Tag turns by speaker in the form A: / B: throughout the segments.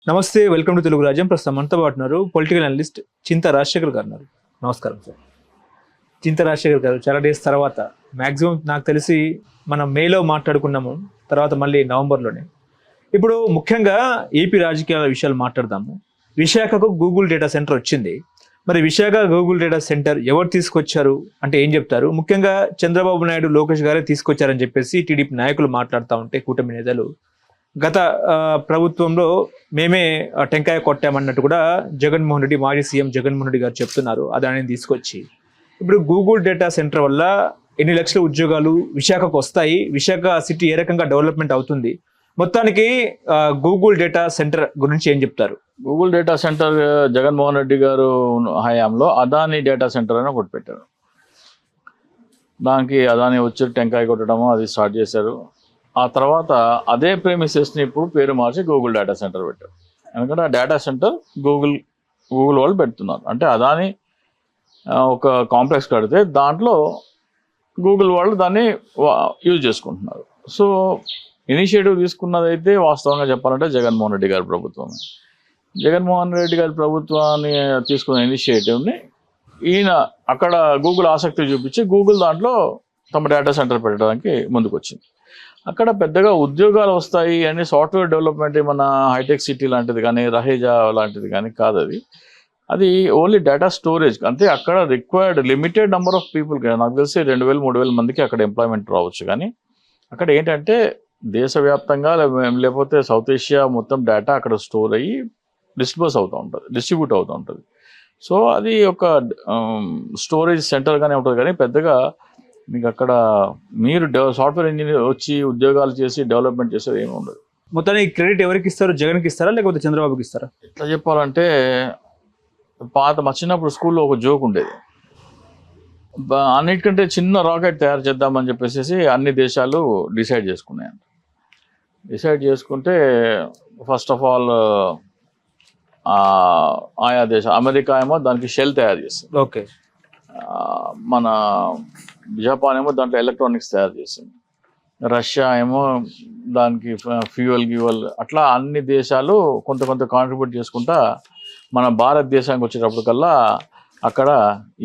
A: నమస్తే, welcome to Telugu రాజ్యం. ప్రస్తుతం మనతో పాటు ఉన్నారు పొలిటికల్ అనలిస్ట్ చింతా రాజశేఖర్ గారు ఉన్నారు. నమస్కారం సార్. చింతా రాజశేఖర్ గారు, చాలా డేస్ తర్వాత మ్యాక్సిమం నాకు తెలిసి మనం మేలో మాట్లాడుకున్నాము, తర్వాత మళ్ళీ నవంబర్లోనే. ఇప్పుడు ముఖ్యంగా ఏపీ రాజకీయాల విషయాలు మాట్లాడదాము. విశాఖకు గూగుల్ డేటా సెంటర్ వచ్చింది. మరి విశాఖ గూగుల్ డేటా సెంటర్ ఎవరు తీసుకొచ్చారు అంటే ఏం చెప్తారు? ముఖ్యంగా చంద్రబాబు నాయుడు, లోకేష్ గారే తీసుకొచ్చారని చెప్పేసి టీడీపీ నాయకులు మాట్లాడుతూ ఉంటే, కూటమి నేతలు గత ప్రభుత్వంలో మేమే టెంకాయ కొట్టామన్నట్టు కూడా జగన్మోహన్ రెడ్డి, మాజీ సీఎం జగన్మోహన్ రెడ్డి గారు చెప్తున్నారు. అదాన్ని తీసుకొచ్చి ఇప్పుడు గూగుల్ డేటా సెంటర్ వల్ల ఎన్ని లక్షల ఉద్యోగాలు విశాఖకు వస్తాయి, విశాఖ సిటీ ఏ రకంగా డెవలప్మెంట్ అవుతుంది, మొత్తానికి గూగుల్ డేటా సెంటర్ గురించి ఏం చెప్తారు?
B: Google data centre Jaganmohan Reddy గారు హయాంలో అదానీ డేటా సెంటర్ అని ఒకటి పెట్టారు. దానికి అదానీ వచ్చి టెంకాయ కొట్టడము అది స్టార్ట్ చేశారు. ఆ తర్వాత అదే ప్రెమిసెస్ని ఇప్పుడు పేరు మార్చి గూగుల్ డేటా సెంటర్ పెట్టారు. ఎందుకంటే ఆ డేటా సెంటర్ గూగుల్ వాళ్ళు పెడుతున్నారు. అంటే అదానీ ఒక కాంప్లెక్స్ కడితే దాంట్లో గూగుల్ వాళ్ళు దాన్ని యూజ్ చేసుకుంటున్నారు. సో ఇనిషియేటివ్ తీసుకున్నదైతే వాస్తవంగా చెప్పాలంటే జగన్మోహన్ రెడ్డి గారి ప్రభుత్వం. జగన్మోహన్ రెడ్డి గారి ప్రభుత్వాన్ని తీసుకున్న ఇనిషియేటివ్ని ఈయన అక్కడ గూగుల్ ఆసక్తి చూపించి గూగుల్ దాంట్లో తమ డేటా సెంటర్ పెట్టడానికి ముందుకు వచ్చింది. అక్కడ పెద్దగా ఉద్యోగాలు వస్తాయి అని సాఫ్ట్వేర్ డెవలప్మెంట్ మన హైటెక్ సిటీ లాంటిది కానీ, రహేజా లాంటిది కానీ కాదు. అది ఓన్లీ డేటా స్టోరేజ్. అంటే అక్కడ required limited number of people, నాకు తెలిసి 2000-3000 మందికి అక్కడ ఎంప్లాయ్మెంట్ రావచ్చు. కానీ అక్కడ ఏంటంటే దేశవ్యాప్తంగా లేకపోతే సౌత్ ఏషియా మొత్తం డేటా అక్కడ స్టోర్ అయ్యి డిస్ట్రిబ్యూట్ అవుతూ ఉంటుంది. సో అది ఒక స్టోరేజ్ సెంటర్గానే ఉంటుంది. కానీ పెద్దగా మీకు అక్కడ మీరు సాఫ్ట్వేర్ ఇంజనీర్ వచ్చి ఉద్యోగాలు చేసి డెవలప్మెంట్ చేసేది ఏమి ఉండదు.
A: మొత్తానికి క్రెడిట్ ఎవరికి ఇస్తారు? జగన్కి ఇస్తారా లేకపోతే చంద్రబాబుకి ఇస్తారా?
B: ఎట్లా చెప్పాలంటే మా చిన్నప్పుడు స్కూల్లో ఒక జోక్ ఉండేది. అన్నిటికంటే చిన్న రాకెట్ తయారు చేద్దామని చెప్పేసి అన్ని దేశాలు డిసైడ్ చేసుకున్నాయంట. డిసైడ్ చేసుకుంటే ఫస్ట్ ఆఫ్ ఆల్ ఆయా దేశం, అమెరికా ఏమో దానికి షెల్ తయారు చేస్తుంది.
A: ఓకే.
B: మన జపాన్ ఏమో దాంట్లో ఎలక్ట్రానిక్స్ తయారు చేసింది. రష్యా ఏమో దానికి ఫ్యూయల్ అట్లా అన్ని దేశాలు కొంత కాంట్రిబ్యూట్ చేసుకుంటా మన భారతదేశానికి వచ్చేటప్పటికల్లా అక్కడ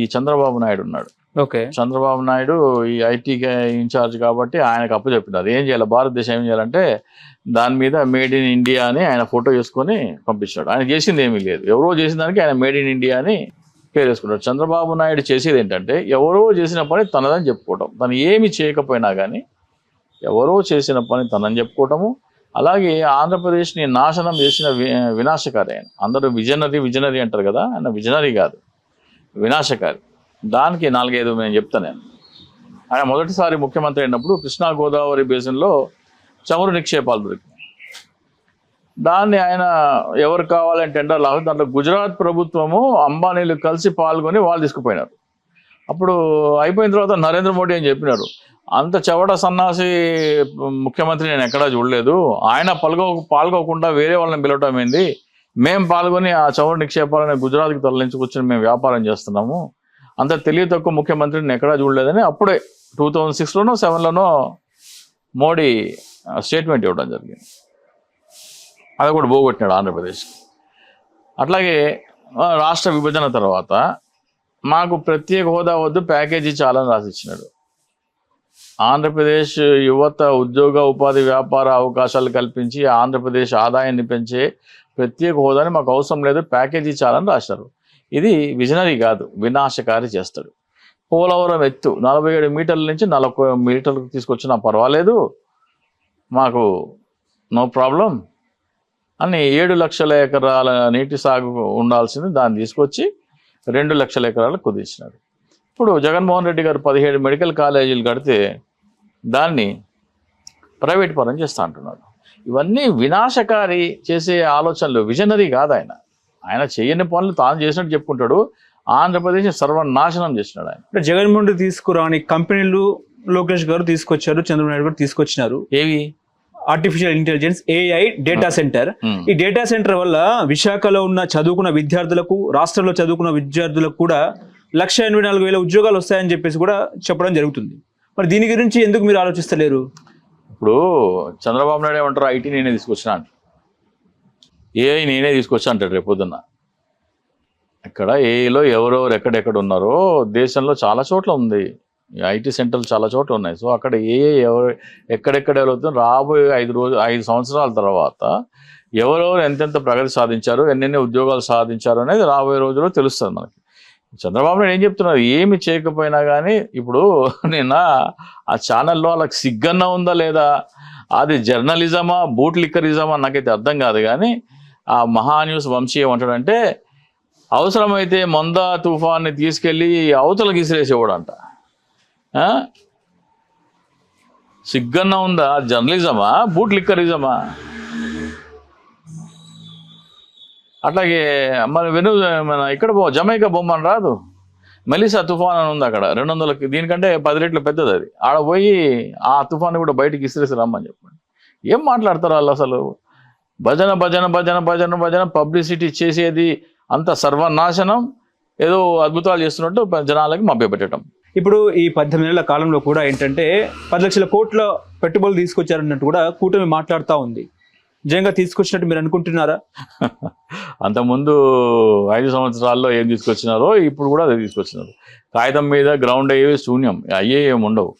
B: ఈ చంద్రబాబు నాయుడు ఉన్నాడు.
A: ఓకే.
B: చంద్రబాబు నాయుడు ఈ ఐటీ ఇన్ఛార్జ్ కాబట్టి ఆయనకు అప్పు చెప్పినారు. ఏం చేయాలి, భారతదేశం ఏం చేయాలంటే దాని మీద మేడ్ ఇన్ ఇండియా అని ఆయన ఫోటో చేసుకొని పంపించాడు. ఆయన చేసింది ఏమీ లేదు, ఎవరో చేసిన దానికి ఆయన మేడ్ ఇన్ ఇండియా అని పేరు వేసుకుంటాడు. చంద్రబాబు నాయుడు చేసేది ఏంటంటే ఎవరో చేసిన పని తనదని చెప్పుకోవటం. తను ఏమి చేయకపోయినా కానీ ఎవరో చేసిన పని తనని చెప్పుకోవటము. అలాగే ఆంధ్రప్రదేశ్ని నాశనం చేసిన వినాశకారి ఆయన. అందరూ విజనరీ అంటారు కదా, ఆయన విజనరీ కాదు, వినాశకారి. దానికి 4-5 నేను చెప్తాను. ఆయన మొదటిసారి ముఖ్యమంత్రి అయినప్పుడు కృష్ణా గోదావరి బేసిన్లో చమురు నిక్షేపాలు దొరికినాయి. దాన్ని ఆయన ఎవరు కావాలని టెండర్ లాగా దాంట్లో గుజరాత్ ప్రభుత్వము, అంబానీలు కలిసి పాల్గొని వాళ్ళు తీసుకుపోయినారు. అప్పుడు అయిపోయిన తర్వాత నరేంద్ర మోడీ అని చెప్పినారు, అంత చెవట సన్నాసి ముఖ్యమంత్రి నేను ఎక్కడా చూడలేదు, ఆయన పాల్గొకుండా వేరే వాళ్ళని పిలవటం ఏంది, మేము పాల్గొని ఆ చమురు నిక్షేపాలని గుజరాత్కి తరలించుకొచ్చి మేము వ్యాపారం చేస్తున్నాము, అంత తెలివి తక్కువ ముఖ్యమంత్రిని ఎక్కడా చూడలేదని అప్పుడే 2006లోనో 2007లోనో మోడీ స్టేట్మెంట్ ఇవ్వడం జరిగింది. అది కూడా పోగొట్టినాడు ఆంధ్రప్రదేశ్. అట్లాగే రాష్ట్ర విభజన తర్వాత మాకు ప్రత్యేక హోదా వద్దు, ప్యాకేజీ చాలని రాసిచ్చినాడు. ఆంధ్రప్రదేశ్ యువత ఉద్యోగ ఉపాధి వ్యాపార అవకాశాలు కల్పించి ఆంధ్రప్రదేశ్ ఆదాయాన్ని పెంచే ప్రత్యేక హోదాని మాకు అవసరం లేదు, ప్యాకేజీ చాలని రాశారు. ఇది విజనరీ కాదు, వినాశకారి చేస్తాడు. పోలవరం ఎత్తు 47 మీటర్ల నుంచి 40 మీటర్లకు తీసుకొచ్చినా పర్వాలేదు, మాకు నో ప్రాబ్లం అని 7 లక్షల ఎకరాల నీటి సాగు ఉండాల్సింది దాన్ని తీసుకొచ్చి 2 లక్షల ఎకరాలకు కుదించినాడు. ఇప్పుడు జగన్మోహన్ రెడ్డి గారు 17 మెడికల్ కాలేజీలు కడితే దాన్ని ప్రైవేట్ పరం చేస్తా అంటున్నాడు. ఇవన్నీ వినాశకారి చేసే ఆలోచనలు, విజనరీ కాదు. ఆయన చేయని పనులు తాను చేసినట్టు చెప్పుకుంటాడు. ఆంధ్రప్రదేశ్ సర్వనాశనం చేసినాడు ఆయన.
A: జగన్మోహన్ రెడ్డి తీసుకురాని కంపెనీలు లోకేష్ గారు తీసుకొచ్చారు, చంద్రబాబు నాయుడు గారు తీసుకొచ్చినారు.
B: ఏవి?
A: Artificial intelligence, AI data centre. ఈ డేటా సెంటర్ వల్ల విశాఖలో ఉన్న చదువుకున్న విద్యార్థులకు, రాష్ట్రంలో చదువుకున్న విద్యార్థులకు కూడా 1,84,000 ఉద్యోగాలు వస్తాయని చెప్పేసి కూడా చెప్పడం జరుగుతుంది. మరి దీని గురించి ఎందుకు మీరు ఆలోచిస్తలేరు?
B: ఇప్పుడు చంద్రబాబు నాయుడు ఏమంటారు, ఐటీ నేనే తీసుకొచ్చినా అంట. ఏఐ నేనే తీసుకొచ్చా అంటాడు రేపు పొద్దున్న. ఇక్కడ ఏఐలో ఎవరెవరు ఎక్కడెక్కడ ఉన్నారో దేశంలో చాలా చోట్ల ఉంది, ఐటీ సెంటర్లు చాలా చోట్ల ఉన్నాయి. సో అక్కడ ఏఐ ఎవరు ఎక్కడెక్కడ వెళ్తుంది, రాబోయే 5 సంవత్సరాల తర్వాత ఎవరెవరు ఎంతెంత ప్రగతి సాధించారు, ఎన్నెన్ని ఉద్యోగాలు సాధించారు అనేది రాబోయే రోజుల్లో తెలుస్తుంది మనకి. చంద్రబాబు నాయుడు ఏం చెప్తున్నారు, ఏమి చేయకపోయినా కానీ ఇప్పుడు నిన్న ఆ ఛానల్లో వాళ్ళకి సిగ్గన్నా ఉందా లేదా, అది జర్నలిజమా బూట్ లిక్కరిజమా నాకైతే అర్థం కాదు. కానీ ఆ మహాన్యూస్ వంశీ ఏమంటాడంటే అవసరమైతే మొందా తుఫాన్ని తీసుకెళ్ళి అవతలకి విసిరేసేవాడు అంట. సిగ్గన్నా ఉందా, జర్నలిజమా బూట్ లిక్కరిజమా? అట్లాగే మన ఇక్కడ జమైకా బొమ్మని రాదు, మెలిసా తుఫాన్ అని ఉంది అక్కడ 200కి, దీనికంటే 10 రెట్లు పెద్దది అది. ఆడ పోయి ఆ తుఫాన్ని కూడా బయటికి ఇసిరేసి రమ్మని చెప్పండి. ఏం మాట్లాడతారు వాళ్ళు అసలు? భజన భజన భజన భజన భజన పబ్లిసిటీ చేసేది అంత సర్వనాశనం, ఏదో అద్భుతాలు చేస్తున్నట్టు జనాలకి మభ్యపెట్టడం.
A: ఇప్పుడు ఈ 18 నెలల కాలంలో కూడా ఏంటంటే 10 లక్షల కోట్ల పెట్టుబడులు తీసుకొచ్చారన్నట్టు కూడా కూటమి మాట్లాడుతూ ఉంది. నిజంగా తీసుకొచ్చినట్టు మీరు అనుకుంటున్నారా?
B: అంతకుముందు 5 సంవత్సరాల్లో ఏం తీసుకొచ్చినారో ఇప్పుడు కూడా అదే తీసుకొచ్చినారు. కాగితం మీద గ్రౌండ్ అయ్యేవి శూన్యం, అయ్యే ఏమి ఉండవు.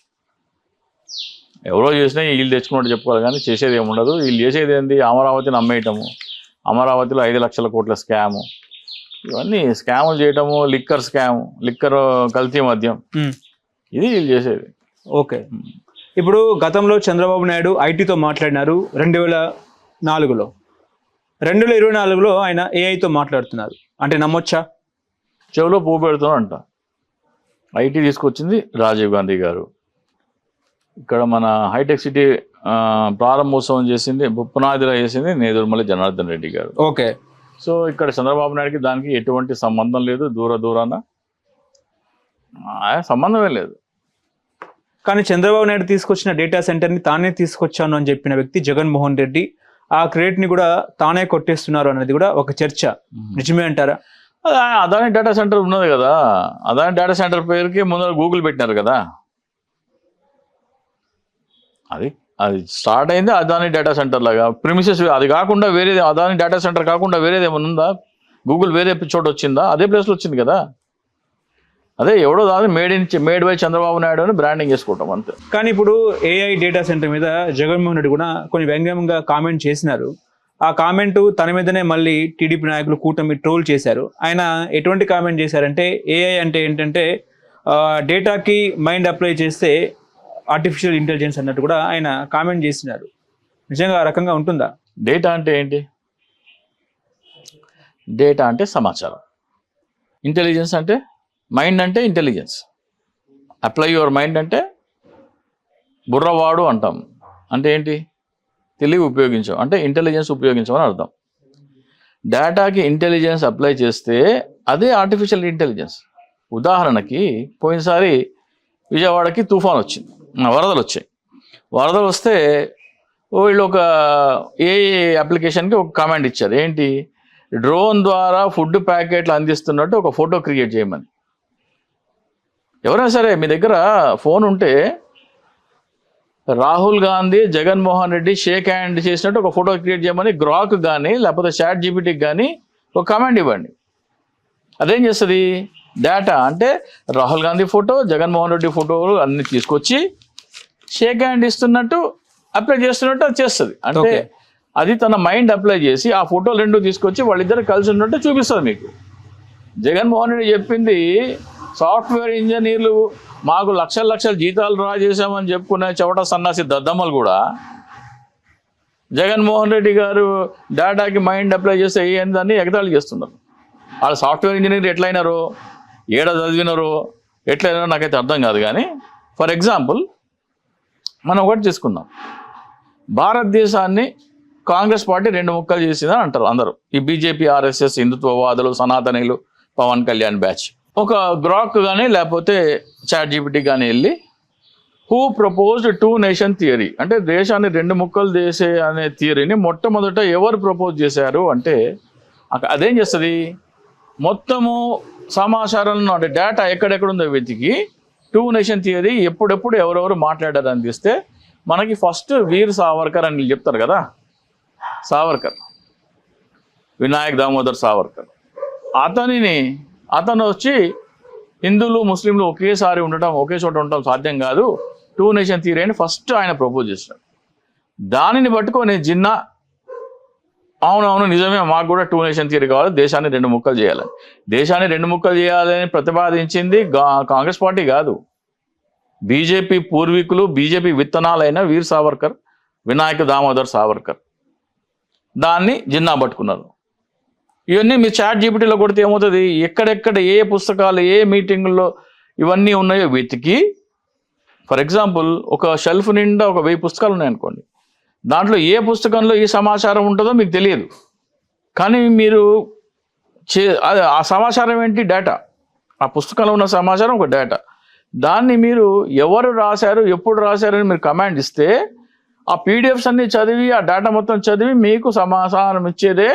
B: ఎవరో చేసినా వీళ్ళు తెచ్చుకున్నట్టు చెప్పుకోవాలి కానీ చేసేది ఏమి ఉండదు. వీళ్ళు చేసేది ఏంటి, అమరావతిని అమ్మేయటము, అమరావతిలో 5 లక్షల కోట్ల స్కాము, ఇవన్నీ స్కాములు చేయటము, లిక్కర్ స్కామ్, లిక్కర్ కల్తీ మద్యం, ఇది వీళ్ళు చేసేది.
A: ఓకే, ఇప్పుడు గతంలో చంద్రబాబు నాయుడు ఐటీతో మాట్లాడినారు 2004లో, 2024లో ఆయన ఏఐతో మాట్లాడుతున్నారు. అంటే నమ్మొచ్చా?
B: చెవిలో పువ్వు పెడుతున్నారంట. ఐటీ తీసుకొచ్చింది రాజీవ్ గాంధీ గారు, ఇక్కడ మన హైటెక్ సిటీ ప్రారంభోత్సవం చేసింది, పునాదిరా చేసింది నేదురుమల్లి జనార్దన్ రెడ్డి గారు.
A: ఓకే,
B: సో ఇక్కడ చంద్రబాబు నాయుడుకి దానికి ఎటువంటి సంబంధం లేదు, దూరాన సంబంధమే లేదు.
A: కానీ చంద్రబాబు నాయుడు తీసుకొచ్చిన డేటా సెంటర్ని తానే తీసుకొచ్చాను అని చెప్పిన వ్యక్తి జగన్మోహన్ రెడ్డి ఆ క్రెడిట్ని కూడా తానే కొట్టేస్తున్నారు అనేది కూడా ఒక చర్చ. నిజమే అంటారా?
B: అదాని డేటా సెంటర్ ఉన్నది కదా, అదాని డేటా సెంటర్ పేరుకి ముందర గూగుల్ పెట్టినారు కదా, అది స్టార్ట్ అయింది అదాని డేటా సెంటర్ లాగా. ప్రిమిసెస్ అది కాకుండా వేరేది, అదాని డేటా సెంటర్ కాకుండా వేరేది ఏమైనా ఉందా? గూగుల్ వేరే చోట వచ్చిందా? అదే ప్లేస్లో వచ్చింది కదా. అదే ఎవడో దాని మేడ్ బై చంద్రబాబు నాయుడు అని బ్రాండింగ్ చేసుకుంటాం అంతే.
A: కానీ ఇప్పుడు ఏఐ డేటా సెంటర్ మీద జగన్మోహన్ రెడ్డి కూడా కొన్ని వ్యంగ్యంగా కామెంట్ చేసినారు. ఆ కామెంట్ తన మీదనే మళ్ళీ టీడీపీ నాయకులు కూటమి ట్రోల్ చేశారు. ఆయన ఎటువంటి కామెంట్ చేశారంటే ఏఐ అంటే ఏంటంటే డేటాకి మైండ్ అప్లై చేస్తే ఆర్టిఫిషియల్ ఇంటెలిజెన్స్ అన్నట్టు కూడా ఆయన కామెంట్ చేసినారు. నిజంగా ఆ రకంగా ఉంటుందా?
B: డేటా అంటే ఏంటి? డేటా అంటే సమాచారం, ఇంటెలిజెన్స్ అంటే మైండ్ అంటే ఇంటెలిజెన్స్. అప్లై యువర్ మైండ్ అంటే బుర్రవాడు అంటాం. అంటే ఏంటి? తెలివి ఉపయోగించాం అంటే ఇంటెలిజెన్స్ ఉపయోగించమని అర్థం. డేటాకి ఇంటెలిజెన్స్ అప్లై చేస్తే అదే ఆర్టిఫిషియల్ ఇంటెలిజెన్స్. ఉదాహరణకి పోయినసారి విజయవాడకి తుఫాన్ వచ్చింది, వరదలు వచ్చాయి. వరదలు వస్తే వీళ్ళు ఒక ఏఐ అప్లికేషన్కి ఒక కామెంట్ ఇచ్చారు. ఏంటి? డ్రోన్ ద్వారా ఫుడ్ ప్యాకెట్లు అందిస్తున్నట్టు ఒక ఫోటో క్రియేట్ చేయమని. ఎవరైనా సరే మీ దగ్గర ఫోన్ ఉంటే రాహుల్ గాంధీ జగన్మోహన్ రెడ్డి షేక్ హ్యాండ్ చేసినట్టు ఒక ఫోటో క్రియేట్ చేయమని గ్రాక్ కానీ లేకపోతే చాట్ జీపీటీకి కానీ ఒక కామెంట్ ఇవ్వండి. అదేం చేస్తుంది? డేటా అంటే రాహుల్ గాంధీ ఫోటో, జగన్మోహన్ రెడ్డి ఫోటోలు అన్ని తీసుకొచ్చి షేక్ హ్యాండ్ ఇస్తున్నట్టు అప్లై చేస్తున్నట్టు అది చేస్తుంది. అంటే అది తన మైండ్ అప్లై చేసి ఆ ఫోటోలు రెండు తీసుకొచ్చి వాళ్ళిద్దరు కలిసి ఉన్నట్టు చూపిస్తుంది మీకు. జగన్మోహన్ రెడ్డి చెప్పింది సాఫ్ట్వేర్ ఇంజనీర్లు మాకు లక్షల జీతాలు డ్రా చేశామని చెప్పుకునే చవట సన్నాసి దద్దమ్మలు కూడా జగన్మోహన్ రెడ్డి గారు డేటాకి మైండ్ అప్లై చేస్తే ఏందని ఎగతాళి చేస్తున్నారు. వాళ్ళు సాఫ్ట్వేర్ ఇంజనీర్ ఎట్లయినారో, ఏడ చదివినారో, ఎట్లయినారో నాకైతే అర్థం కాదు. కానీ ఫర్ ఎగ్జాంపుల్ మనం ఒకటి తీసుకుందాం. భారతదేశాన్ని కాంగ్రెస్ పార్టీ 2 ముక్కలు చేసిందని అంటారు అందరూ. ఈ బీజేపీ, ఆర్ఎస్ఎస్, హిందుత్వవాదులు, సనాతనీయులు, పవన్ కళ్యాణ్ బ్యాచ్. ఒక గ్రాక్ కానీ లేకపోతే చాట్ జీపీటీ కానీ వెళ్ళి హూ ప్రపోజ్డ్ 2 నేషన్ థియరీ అంటే దేశాన్ని 2 ముక్కలు చేసే అనే థియరీని మొట్టమొదట ఎవరు ప్రపోజ్ చేశారు అంటే అదేం చేస్తుంది? మొత్తము సమాచారంలో అంటే డేటా ఎక్కడెక్కడుందో వెతికి 2 నేషన్ థియరీ ఎప్పుడెప్పుడు ఎవరెవరు మాట్లాడారు అనిపిస్తే మనకి ఫస్ట్ వీర్ సావర్కర్ అని చెప్తారు కదా. సావర్కర్ వినాయక్ దామోదర్ సావర్కర్. అతను వచ్చి హిందువులు ముస్లింలు ఒకేసారి ఉండటం, ఒకే చోట ఉండటం సాధ్యం కాదు, 2 నేషన్ థియరీ అని ఫస్ట్ ఆయన ప్రపోజ్ చేశాడు. దానిని పట్టుకొని జిన్నా అవునవును నిజమే, మాకు కూడా 2 నేషన్ థియరీ కావాలి, దేశాన్ని 2 ముక్కలు చేయాలని. దేశాన్ని 2 ముక్కలు చేయాలని ప్రతిపాదించింది కాంగ్రెస్ పార్టీ కాదు, బీజేపీ పూర్వీకులు, బీజేపీ విత్తనాలైన వీర్ సావర్కర్, వినాయక్ దామోదర్ సావర్కర్. దాన్ని జిన్నా పట్టుకున్నారు. ఇవన్నీ మీ చాట్ జీపీటీలో కొడితే ఏమవుతుంది, ఎక్కడెక్కడ ఏ పుస్తకాలు ఏ మీటింగుల్లో ఇవన్నీ ఉన్నాయో వెతికి, ఫర్ ఎగ్జాంపుల్ ఒక షెల్ఫ్ నిండా ఒక 1000 పుస్తకాలు ఉన్నాయనుకోండి, దాంట్లో ఏ పుస్తకంలో ఈ సమాచారం ఉంటుందో మీకు తెలియదు, కానీ మీరు ఆ సమాచారం ఏంటి, డేటా. ఆ పుస్తకంలో ఉన్న సమాచారం ఒక డేటా. దాన్ని మీరు ఎవరు రాశారు, ఎప్పుడు రాశారని మీరు కమాండ్ ఇస్తే ఆ పీడిఎఫ్స్ అన్ని చదివి, ఆ డేటా మొత్తం చదివి మీకు సమాచారం ఇచ్చేదే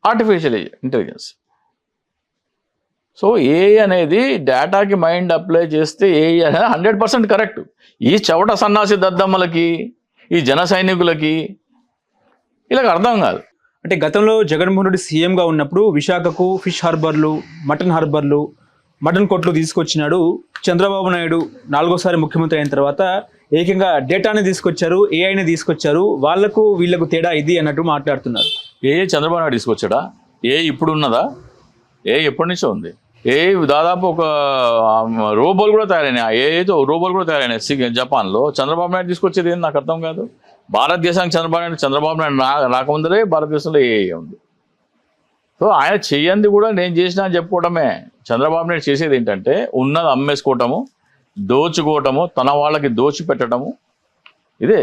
B: ఆర్టిఫిషియల్ ఇంటెలిజెన్స్. సో ఏఐ అనేది డేటాకి మైండ్ అప్లై చేస్తే ఏఐ అనేది 100% కరెక్ట్. ఈ చవట సన్నాసి దద్దమ్మలకి, ఈ జన సైనికులకి ఇలాగ అర్థం కాదు.
A: అంటే గతంలో జగన్మోహన్ రెడ్డి సీఎంగా ఉన్నప్పుడు విశాఖకు ఫిష్ హార్బర్లు, మటన్ హార్బర్లు, మటన్ కొట్లు తీసుకొచ్చినాడు. చంద్రబాబు నాయుడు 4వ సారి ముఖ్యమంత్రి అయిన తర్వాత ఏకంగా డేటాని తీసుకొచ్చారు, ఏఐని తీసుకొచ్చారు, వాళ్లకు వీళ్లకు తేడా ఇది అన్నట్టు మాట్లాడుతున్నారు.
B: చంద్రబాబు నాయుడు తీసుకొచ్చాడా? ఇప్పుడు ఉన్నదా? ఎప్పటి నుంచో ఉంది. దాదాపు ఒక రోబోలు కూడా తయారైనాయి, ఏదో రోబోలు కూడా తయారైనాయి జపాన్లో. చంద్రబాబు నాయుడు తీసుకొచ్చేది ఏంటి నాకు అర్థం కాదు. భారతదేశానికి చంద్రబాబు నాయుడు రాకముందరే భారతదేశంలో ఏఐ ఉంది. సో ఆయన చెయ్యంది కూడా నేను చేసినా అని చెప్పుకోవడమే. చంద్రబాబు నాయుడు చేసేది ఏంటంటే ఉన్నది అమ్మేసుకోవటము, దోచుకోవటము, తన వాళ్ళకి దోచి పెట్టడము, ఇదే.